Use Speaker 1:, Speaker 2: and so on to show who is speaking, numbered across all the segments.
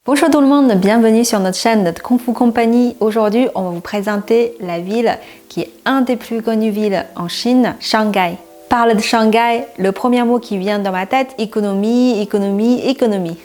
Speaker 1: Bonjour tout le monde, bienvenue sur notre chaîne de Kung Fu Company. Aujourd'hui, on va vous présenter la ville qui est une des plus connues villes en Chine, Shanghai. Parle de Shanghai, le premier mot qui vient dans ma tête, économie.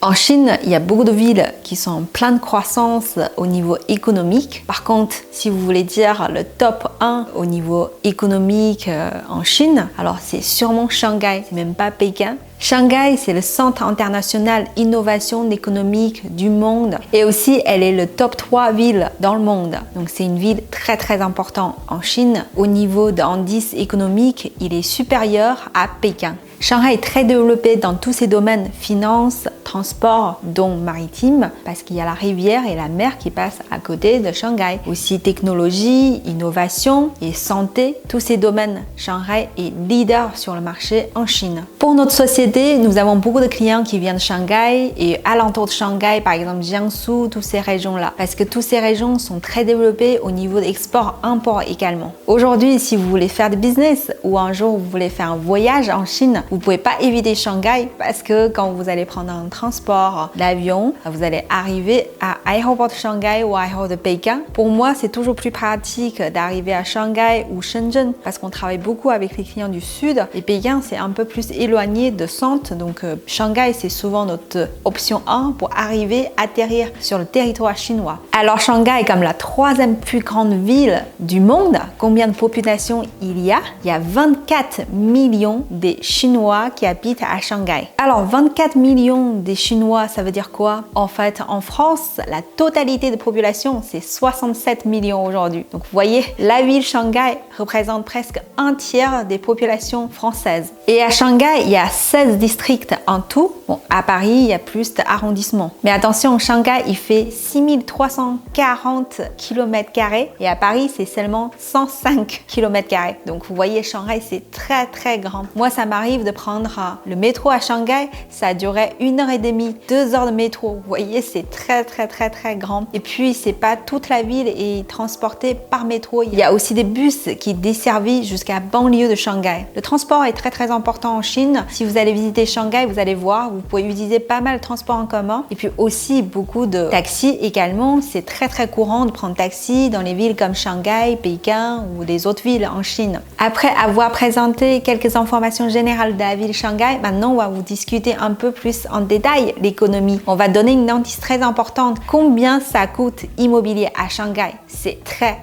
Speaker 1: En Chine, il y a beaucoup de villes qui sont en pleine croissance au niveau économique. Par contre, si vous voulez dire le top 1 au niveau économique en Chine, alors c'est sûrement Shanghai, c'est même pas Pékin. Shanghai, c'est le centre international innovation économique du monde et aussi elle est le top 3 ville dans le monde. Donc c'est une ville très importante en Chine. Au niveau d'indice économique, il est supérieur à Pékin. Shanghai est très développé dans tous ces domaines, finance, transport, dont maritime, parce qu'il y a la rivière et la mer qui passent à côté de Shanghai. Aussi technologie, innovation et santé, tous ces domaines. Shanghai est leader sur le marché en Chine. Pour notre société, nous avons beaucoup de clients qui viennent de Shanghai et alentour de Shanghai, par exemple Jiangsu, toutes ces régions-là, parce que toutes ces régions sont très développées au niveau d'export-import également. Aujourd'hui, si vous voulez faire du business ou un jour vous voulez faire un voyage en Chine, vous pouvez pas éviter Shanghai parce que quand vous allez prendre un transport d'avion, vous allez arriver à l'aéroport de Shanghai ou à l'aéroport de Pékin. Pour moi, c'est toujours plus pratique d'arriver à Shanghai ou Shenzhen parce qu'on travaille beaucoup avec les clients du sud et Pékin, c'est un peu plus éloigné de centre. Donc Shanghai, c'est souvent notre option 1 pour arriver, atterrir sur le territoire chinois. Alors Shanghai est comme la troisième plus grande ville du monde. Combien de population il y a? Il y a 24 millions de Chinois qui habitent à Shanghai. Alors 24 millions de Chinois, ça veut dire quoi? En fait, en France, la totalité de population, c'est 67 millions aujourd'hui. Donc vous voyez, la ville Shanghai représente presque un tiers des populations françaises. Et à Shanghai, il y a 16 districts en tout. Bon, à Paris, il y a plus d'arrondissements. Mais attention, Shanghai, il fait 6340 km² et à Paris, c'est seulement 105 km². Donc vous voyez, Shanghai, c'est très grand. Moi, ça m'arrive de prendre le métro à Shanghai, ça a duré 1h30, 2 heures de métro. Vous voyez, c'est très grand. Et puis, c'est pas toute la ville est transportée par métro. Il y a aussi des bus qui desservent jusqu'à banlieue de Shanghai. Le transport est très important en Chine. Si vous allez visiter Shanghai, vous allez voir, vous pouvez utiliser pas mal de transports en commun. Et puis aussi beaucoup de taxis également. C'est très courant de prendre taxi dans les villes comme Shanghai, Pékin ou des autres villes en Chine. Après avoir présenté quelques informations générales de la ville Shanghai, maintenant on va vous discuter un peu plus en détail l'économie. On va donner une indice très importante. Combien ça coûte immobilier à Shanghai? C'est très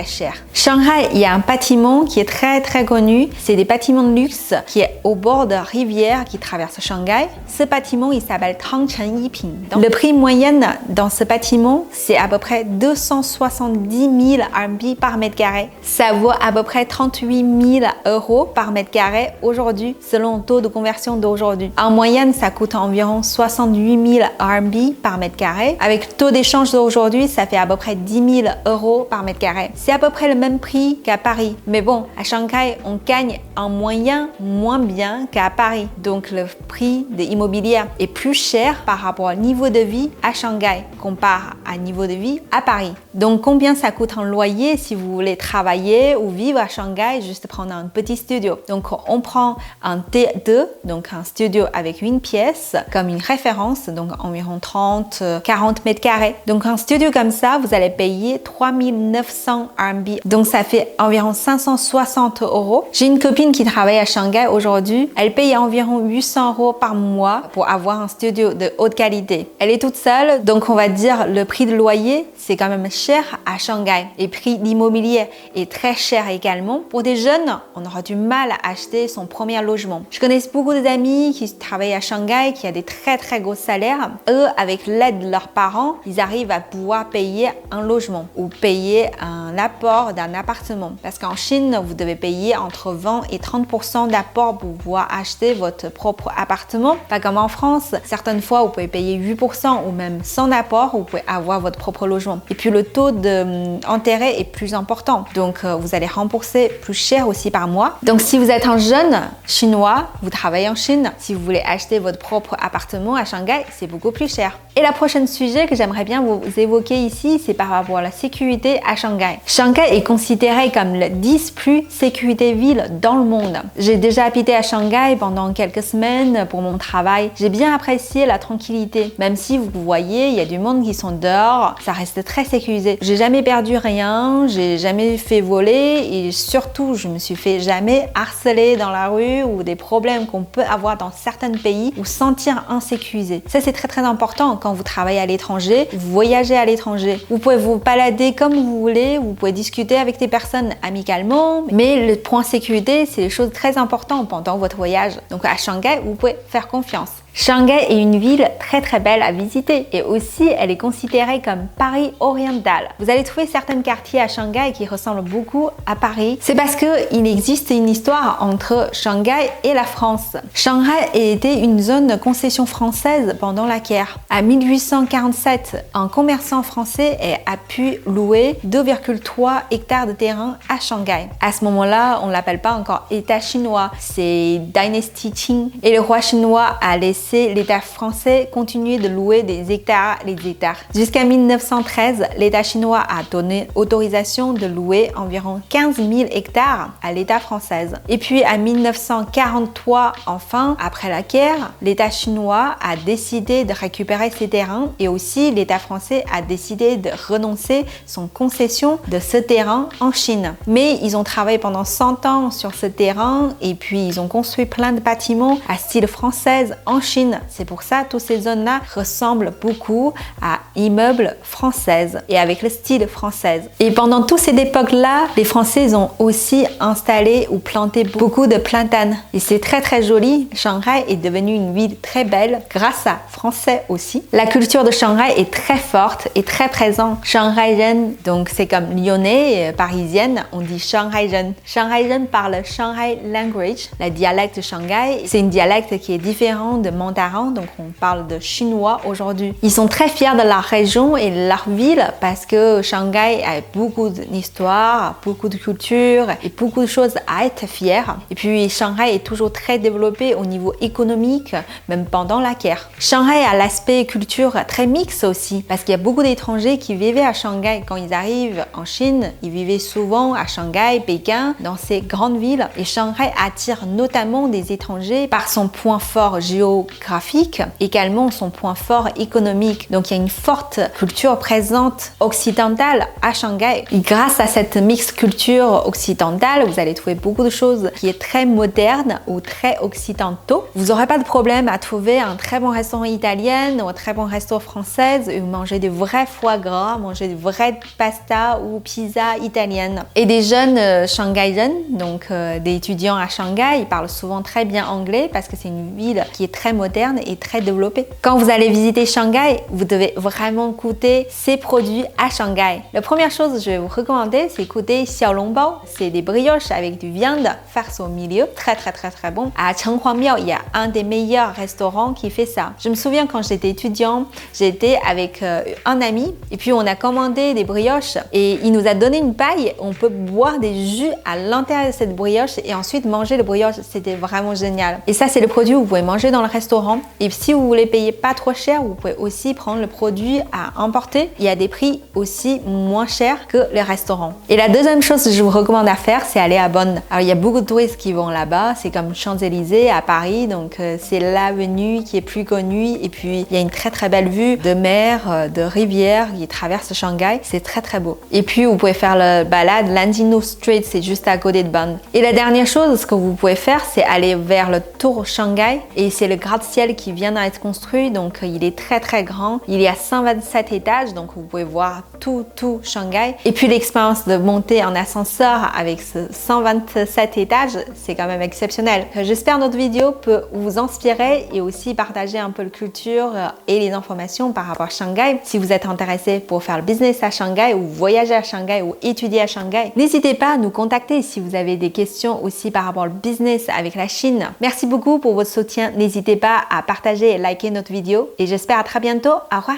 Speaker 1: cher. Shanghai, il y a un bâtiment qui est très connu. C'est des bâtiments de luxe qui est au bord de rivière qui traverse Shanghai. Ce bâtiment, il s'appelle Tangcheng Yiping. Le prix moyen dans ce bâtiment, c'est à peu près 270 000 RMB par mètre carré. Ça vaut à peu près 38 000 euros par mètre carré aujourd'hui, selon le taux de conversion d'aujourd'hui. En moyenne, ça coûte environ 68 000 RMB par mètre carré. Avec le taux d'échange d'aujourd'hui, ça fait à peu près 10 000 euros par mètre carré. C'est à peu près le même prix qu'à Paris. Mais bon, à Shanghai, on gagne en moyen moins bien qu'à Paris. Donc le prix de l'immobilier est plus cher par rapport au niveau de vie à Shanghai comparé à niveau de vie à Paris. Donc combien ça coûte un loyer si vous voulez travailler ou vivre à Shanghai, juste prendre un petit studio. Donc on prend un T2, donc un studio avec une pièce comme une référence, donc environ 40 mètres carrés. Donc un studio comme ça, vous allez payer 3 900 RMB. Donc ça fait environ 560 euros. J'ai une copine qui travaille à Shanghai aujourd'hui. Elle paye environ 800 euros par mois pour avoir un studio de haute qualité. Elle est toute seule, donc on va dire le prix de loyer, c'est quand même cher à Shanghai. Et le prix d'immobilier est très cher également. Pour des jeunes, on aura du mal à acheter son premier logement. Je connais beaucoup d'amis qui travaillent à Shanghai, qui ont des très gros salaires. Eux, avec l'aide de leurs parents, ils arrivent à pouvoir payer un logement ou payer un apport d'un appartement. Parce qu'en Chine, vous devez payer entre 20 et 30% d'apport pour pouvoir acheter votre propre appartement. Pas comme en France, certaines fois, vous pouvez payer 8% ou même sans apport, vous pouvez avoir votre propre logement. Et puis le taux d'intérêt est plus important. Donc vous allez rembourser plus cher aussi par mois. Donc si vous êtes un jeune chinois, vous travaillez en Chine, si vous voulez acheter votre propre appartement à Shanghai, c'est beaucoup plus cher. Et la prochaine sujet que j'aimerais bien vous évoquer ici, c'est par rapport à la sécurité à Shanghai. Shanghai est considérée comme la 10 plus sécurité ville dans le monde. J'ai déjà habité à Shanghai pendant quelques semaines pour mon travail. J'ai bien apprécié la tranquillité. Même si vous voyez, il y a du monde qui sont dehors, ça reste très sécurisé. J'ai jamais perdu rien, j'ai jamais fait voler et surtout, je me suis fait jamais harceler dans la rue ou des problèmes qu'on peut avoir dans certains pays ou sentir insécurisé. Ça, c'est très très important quand vous travaillez à l'étranger, vous voyagez à l'étranger. Vous pouvez vous balader comme vous voulez, vous pouvez discuter avec des personnes amicalement, mais le point sécurité, c'est des choses très importantes pendant votre voyage. Donc à Shanghai, vous pouvez faire confiance. Shanghai est une ville très très belle à visiter et aussi elle est considérée comme Paris oriental. Vous allez trouver certains quartiers à Shanghai qui ressemblent beaucoup à Paris. C'est parce qu'il existe une histoire entre Shanghai et la France. Shanghai était une zone de concession française pendant la guerre. En 1847, un commerçant français a pu louer 2,3 hectares de terrain à Shanghai. À ce moment-là, on ne l'appelle pas encore État chinois, c'est Dynasty Qing. Et le roi chinois a laissé l'État français continuer de louer des hectares les hectares. Jusqu'à 1913, l'État chinois a donné autorisation de louer environ 15 000 hectares à l'État français. Et puis en 1943, enfin, après la guerre, l'État chinois a décidé de récupérer ces terrains et aussi l'État français a décidé de renoncer son concession de ce terrain en Chine. Mais ils ont travaillé pendant 100 ans sur ce terrain et puis ils ont construit plein de bâtiments à style français en Chine. C'est pour ça que toutes ces zones-là ressemblent beaucoup à immeubles françaises et avec le style français. Et pendant toutes ces époques-là, les Français ont aussi installé ou planté beaucoup de platanes. Et c'est très très joli. Shanghai est devenue une ville très belle grâce à Français aussi. La culture de Shanghai est très forte et très présente. Shanghaïenne, donc c'est comme lyonnais, parisienne, on dit Shanghaïenne. Shanghaïenne parle Shanghai language, la dialecte de Shanghai. C'est une dialecte qui est différente de mandarin, donc on parle de chinois aujourd'hui. Ils sont très fiers de leur région et de leur ville parce que Shanghai a beaucoup d'histoire, beaucoup de culture et beaucoup de choses à être fier. Et puis Shanghai est toujours très développé au niveau économique, même pendant la guerre. Shanghai a l'aspect culture très mixte aussi parce qu'il y a beaucoup d'étrangers qui vivaient à Shanghai. Quand ils arrivent en Chine, ils vivaient souvent à Shanghai, Pékin, dans ces grandes villes. Et Shanghai attire notamment des étrangers par son point fort géographique, également son point fort économique. Donc il y a une forte culture présente occidentale à Shanghai. Et grâce à cette mixte culture occidentale, vous allez trouver beaucoup de choses qui est très moderne ou très occidentaux. Vous n'aurez pas de problème à trouver un très bon restaurant italien ou un très bon restaurant français ou manger des vrais foie gras, manger des vraies pasta ou pizza italienne. Et des jeunes shanghaïens, donc des étudiants à Shanghai, ils parlent souvent très bien anglais parce que c'est une ville qui est très moderne et très développée. Quand vous allez visiter Shanghai, vous devez vraiment goûter ces produits à Shanghai. La première chose que je vais vous recommander, c'est goûter xiaolongbao. C'est des brioches avec du viande farce au milieu, très très très très bon. À Chenghuangmiao, il y a un des meilleurs restaurants qui fait ça. Je me souviens quand j'étais étudiant, j'étais avec un ami et puis on a commandé des brioches et il nous a donné une paille. On peut boire des jus à l'intérieur de cette brioche et ensuite manger le brioche. C'était vraiment génial. Et ça, c'est le produit que vous pouvez manger dans le restaurant. Et si vous voulez payer pas trop cher, vous pouvez aussi prendre le produit à emporter. Il y a des prix aussi moins chers que les restaurants. Et la deuxième chose que je vous recommande à faire, c'est aller à Bonn. Alors, il y a beaucoup de touristes qui vont là-bas. C'est comme Champs-Élysées à Paris. Donc, c'est l'avenue qui est plus connue. Et puis, il y a une très très belle vue de mer, de rivière qui traverse Shanghai. C'est très très beau. Et puis, vous pouvez faire le balade Landino Street, c'est juste à côté de Bonn. Et la dernière chose, ce que vous pouvez faire, c'est aller vers le Tour Shanghai. Et c'est le gratte-ciel qui vient d'être construit. Donc, il est très très grand. Il y a 127 étages. Donc, vous pouvez voir tout Shanghai. Et puis, l'expérience de monter en ascenseur avec ce 127 étages, c'est quand même exceptionnel. J'espère que notre vidéo peut vous inspirer et aussi partager un peu la culture et les informations par rapport à Shanghai. Si vous êtes intéressé pour faire le business à Shanghai ou voyager à Shanghai ou étudier à Shanghai, n'hésitez pas à nous contacter si vous avez des questions aussi par rapport au business avec la Chine. Merci beaucoup pour votre soutien. N'hésitez pas à partager et liker notre vidéo et j'espère à très bientôt. Au revoir.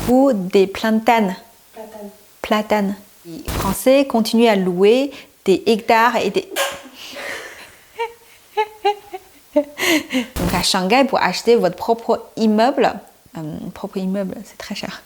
Speaker 1: Ou des platanes. Platanes. Les Français continuent à louer des hectares et des... Donc à Shanghai, pour acheter votre propre immeuble, c'est très cher.